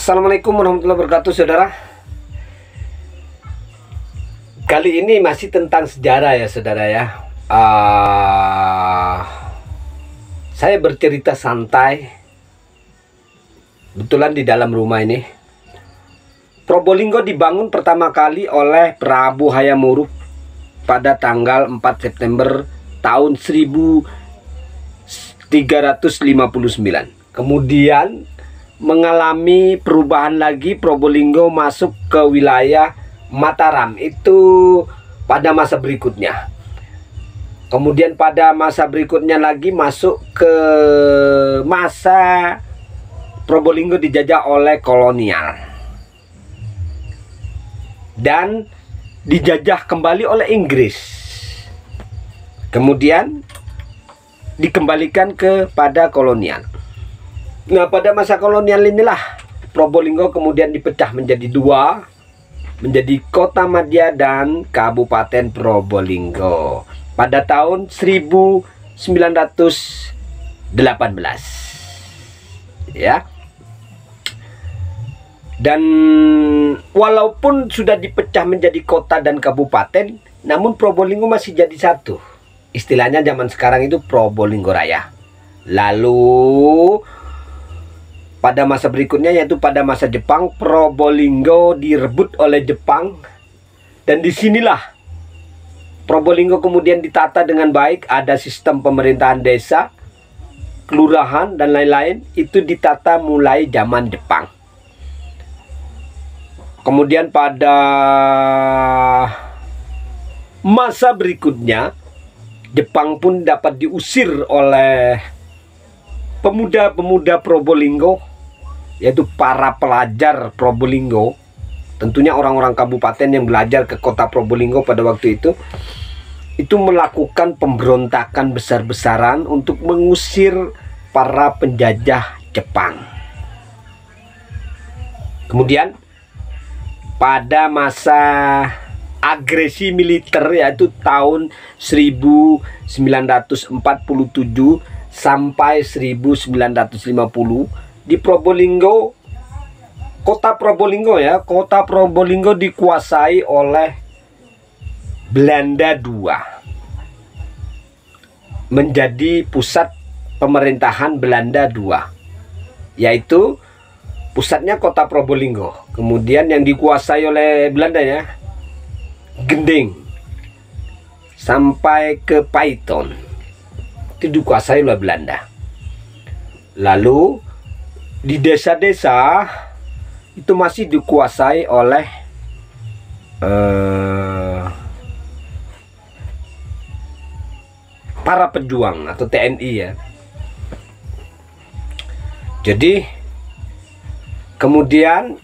Assalamualaikum warahmatullahi wabarakatuh, saudara. Kali ini masih tentang sejarah ya, saudara ya. Saya bercerita santai. Kebetulan di dalam rumah ini. Probolinggo dibangun pertama kali oleh Prabu Hayam Wuruk pada tanggal 4 September tahun 1359. Kemudian mengalami perubahan lagi, Probolinggo masuk ke wilayah Mataram itu pada masa berikutnya. Kemudian pada masa berikutnya lagi masuk ke masa Probolinggo dijajah oleh kolonial dan dijajah kembali oleh Inggris. Kemudian dikembalikan kepada kolonial. Nah, pada masa kolonial inilah Probolinggo kemudian dipecah menjadi dua, menjadi Kota Madya dan Kabupaten Probolinggo pada tahun 1918. Ya. Dan walaupun sudah dipecah menjadi kota dan kabupaten, namun Probolinggo masih jadi satu. Istilahnya zaman sekarang itu Probolinggo Raya. Lalu pada masa berikutnya, yaitu pada masa Jepang, Probolinggo direbut oleh Jepang. Dan disinilah Probolinggo kemudian ditata dengan baik. Ada sistem pemerintahan desa, kelurahan, dan lain-lain. Itu ditata mulai zaman Jepang. Kemudian pada masa berikutnya, Jepang pun dapat diusir oleh pemuda-pemuda Probolinggo, yaitu para pelajar Probolinggo. Tentunya orang-orang kabupaten yang belajar ke kota Probolinggo pada waktu itu melakukan pemberontakan besar-besaran untuk mengusir para penjajah Jepang. Kemudian pada masa agresi militer, yaitu tahun 1947 sampai 1950, di Probolinggo, kota Probolinggo ya, kota Probolinggo dikuasai oleh Belanda II, menjadi pusat pemerintahan Belanda II, yaitu pusatnya kota Probolinggo. Kemudian yang dikuasai oleh Belanda ya, Gending sampai ke Paiton itu dikuasai oleh Belanda. Lalu di desa-desa itu masih dikuasai oleh para pejuang atau TNI ya. Jadi kemudian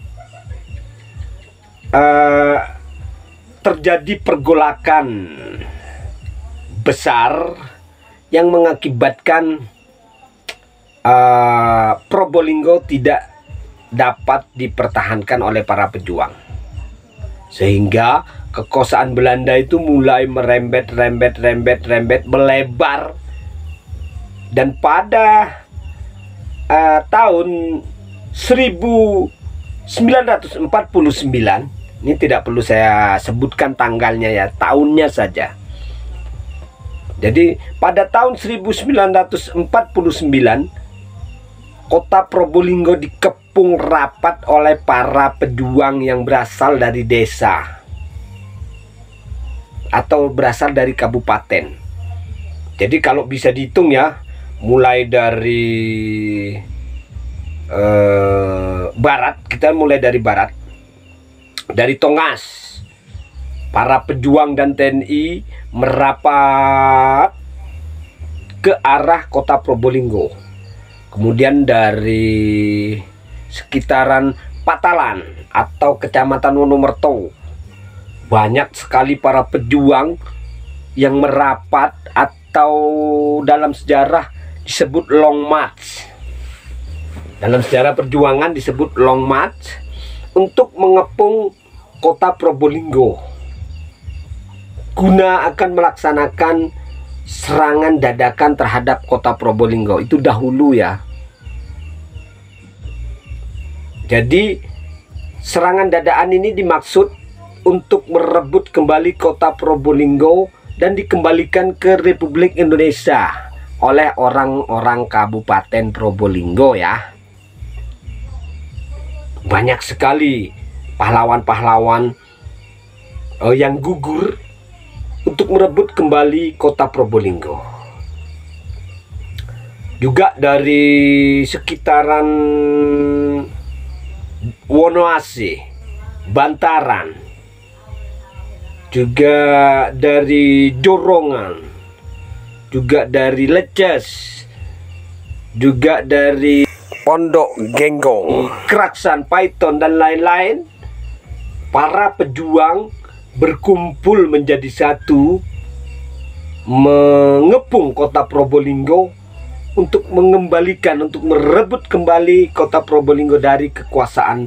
terjadi pergolakan besar yang mengakibatkan Probolinggo tidak dapat dipertahankan oleh para pejuang, sehingga kekuasaan Belanda itu mulai merembet melebar. Dan pada tahun 1949, ini tidak perlu saya sebutkan tanggalnya ya, tahunnya saja. Jadi pada tahun 1949 kota Probolinggo dikepung rapat oleh para pejuang yang berasal dari desa atau berasal dari kabupaten. Jadi kalau bisa dihitung ya, mulai dari barat, kita mulai dari barat, dari Tongas, para pejuang dan TNI merapat ke arah kota Probolinggo. Kemudian dari sekitaran Patalan atau Kecamatan Wonomerto, banyak sekali para pejuang yang merapat, atau dalam sejarah disebut Long March. Dalam sejarah perjuangan disebut Long March, untuk mengepung kota Probolinggo guna akan melaksanakan serangan dadakan terhadap kota Probolinggo. Itu dahulu ya. Jadi serangan dadaan ini dimaksud untuk merebut kembali kota Probolinggo dan dikembalikan ke Republik Indonesia oleh orang-orang Kabupaten Probolinggo ya. Banyak sekali pahlawan-pahlawan yang gugur untuk merebut kembali kota Probolinggo. Juga dari sekitaran Wonoase, Bantaran, juga dari Jorongan, juga dari Leces, juga dari Pondok Genggong, Kraksan, Paiton, dan lain-lain. Para pejuang berkumpul menjadi satu, mengepung kota Probolinggo untuk mengembalikan, untuk merebut kembali kota Probolinggo dari kekuasaan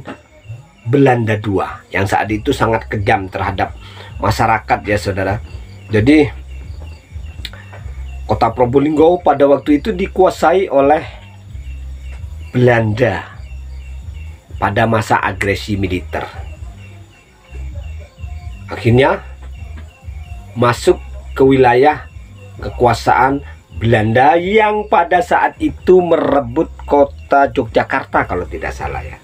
Belanda II yang saat itu sangat kejam terhadap masyarakat ya saudara. Jadi kota Probolinggo pada waktu itu dikuasai oleh Belanda pada masa agresi militer. Akhirnya masuk ke wilayah kekuasaan Belanda yang pada saat itu merebut kota Yogyakarta kalau tidak salah ya.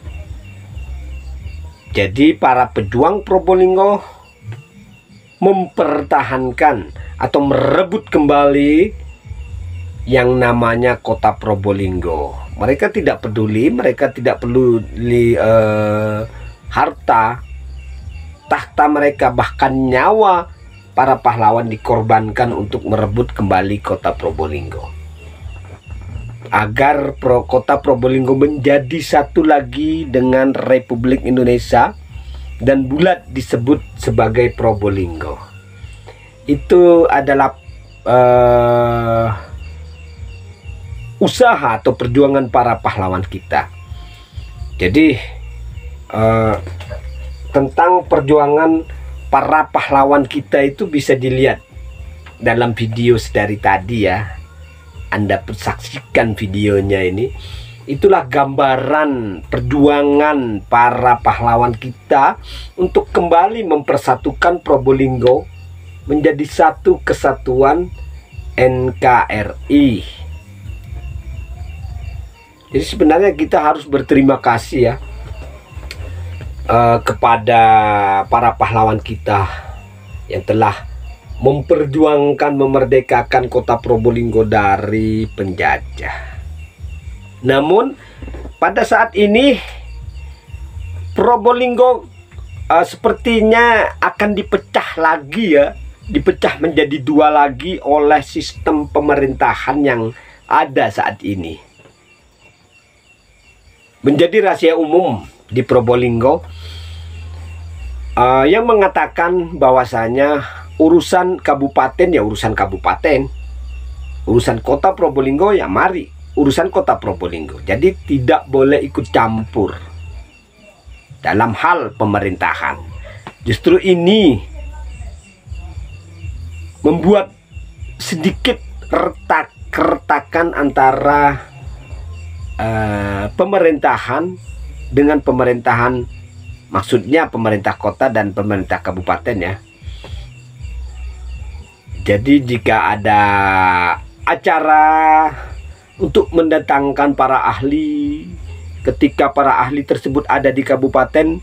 Jadi para pejuang Probolinggo mempertahankan atau merebut kembali yang namanya kota Probolinggo. Mereka tidak peduli, mereka tidak peduli harta, tahta mereka, bahkan nyawa para pahlawan dikorbankan untuk merebut kembali kota Probolinggo. Agar kota Probolinggo menjadi satu lagi dengan Republik Indonesia dan bulat disebut sebagai Probolinggo. Itu adalah usaha atau perjuangan para pahlawan kita. Jadi tentang perjuangan para pahlawan kita itu bisa dilihat dalam video dari tadi ya. Anda saksikan videonya ini. Itulah gambaran perjuangan para pahlawan kita untuk kembali mempersatukan Probolinggo menjadi satu kesatuan NKRI. Jadi sebenarnya kita harus berterima kasih ya kepada para pahlawan kita yang telah memperjuangkan memerdekakan kota Probolinggo dari penjajah. Namun pada saat ini Probolinggo sepertinya akan dipecah lagi ya, dipecah menjadi dua lagi oleh sistem pemerintahan yang ada saat ini. Menjadi rahasia umum di Probolinggo yang mengatakan bahwasanya urusan kabupaten ya urusan kabupaten, urusan kota Probolinggo ya mari urusan kota Probolinggo. Jadi tidak boleh ikut campur dalam hal pemerintahan. Justru ini membuat sedikit keretakan antara pemerintahan dengan pemerintahan, maksudnya pemerintah kota dan pemerintah kabupaten ya. Jadi jika ada acara untuk mendatangkan para ahli, ketika para ahli tersebut ada di kabupaten,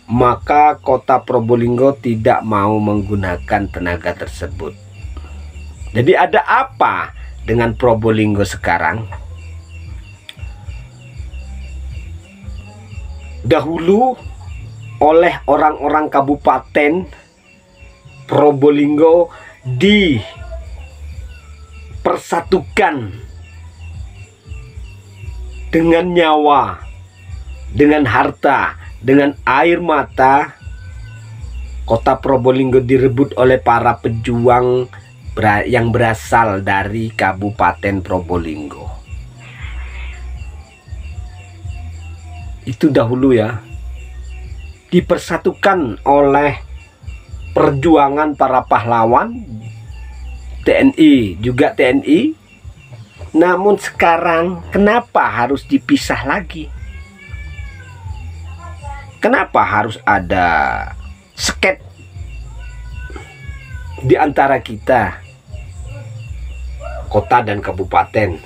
maka kota Probolinggo tidak mau menggunakan tenaga tersebut. Jadi ada apa dengan Probolinggo sekarang? Dahulu oleh orang-orang kabupaten Probolinggo dipersatukan dengan nyawa, dengan harta, dengan air mata. Kota Probolinggo direbut oleh para pejuang yang berasal dari Kabupaten Probolinggo. Itu dahulu ya, dipersatukan oleh perjuangan para pahlawan TNI, juga TNI. Namun sekarang kenapa harus dipisah lagi? Kenapa harus ada sket di antara kita, kota dan kabupaten,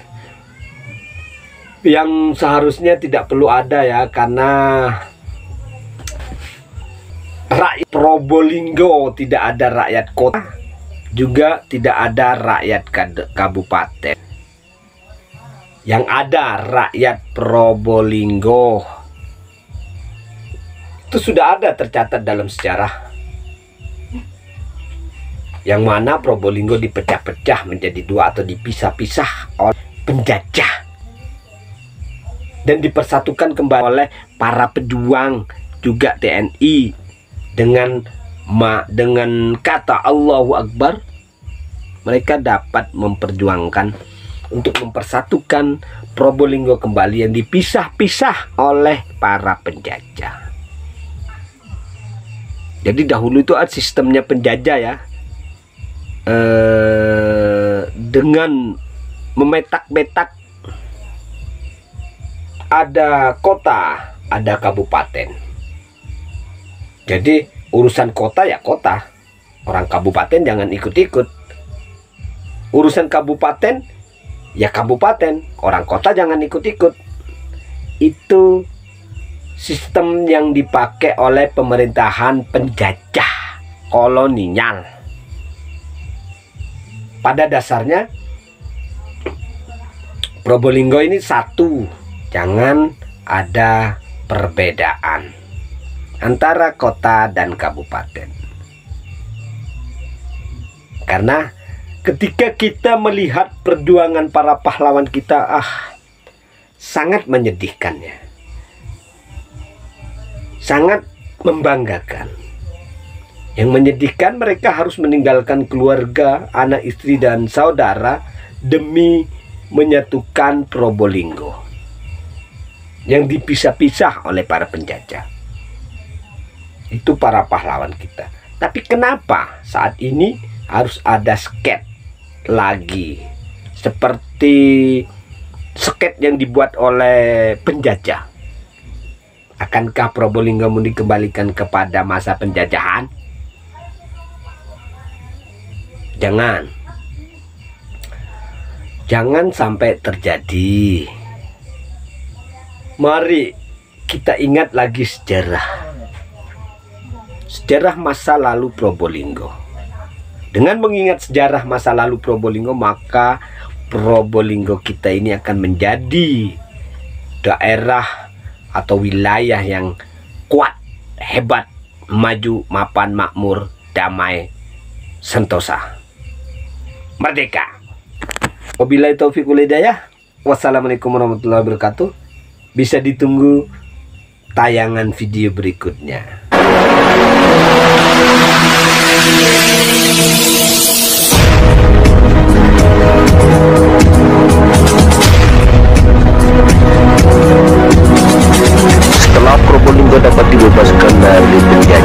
yang seharusnya tidak perlu ada ya, karena rakyat Probolinggo tidak ada rakyat kota, juga tidak ada rakyat kabupaten. Yang ada rakyat Probolinggo. Itu sudah ada tercatat dalam sejarah. Yang mana Probolinggo dipecah-pecah menjadi dua atau dipisah-pisah oleh penjajah. Dan dipersatukan kembali oleh para pejuang, juga TNI. Dengan kata Allahu Akbar, mereka dapat memperjuangkan untuk mempersatukan Probolinggo kembali yang dipisah-pisah oleh para penjajah. Jadi dahulu itu ada sistemnya penjajah ya, dengan memetak-metak, ada kota, ada kabupaten. Jadi urusan kota ya kota, orang kabupaten jangan ikut-ikut. Urusan kabupaten ya kabupaten, orang kota jangan ikut-ikut. Itu sistem yang dipakai oleh pemerintahan penjajah kolonial. Pada dasarnya Probolinggo ini satu, jangan ada perbedaan antara kota dan kabupaten. Karena ketika kita melihat perjuangan para pahlawan kita, sangat menyedihkannya, sangat membanggakan. Yang menyedihkan, mereka harus meninggalkan keluarga, anak istri dan saudara demi menyatukan Probolinggo yang dipisah-pisah oleh para penjajah. Itu para pahlawan kita. Tapi kenapa saat ini harus ada sket lagi seperti sket yang dibuat oleh penjajah? Akankah Probolinggo mau dikembalikan kepada masa penjajahan? Jangan sampai terjadi. Mari kita ingat lagi sejarah masa lalu Probolinggo. Dengan mengingat sejarah masa lalu Probolinggo, maka Probolinggo kita ini akan menjadi daerah atau wilayah yang kuat, hebat, maju, mapan, makmur, damai, sentosa, merdeka. Wabillahi taufiq wal hidayah. Wassalamualaikum warahmatullahi wabarakatuh. Bisa ditunggu tayangan video berikutnya. Setelah Probolinggo dapat dibebaskan dari penjajah,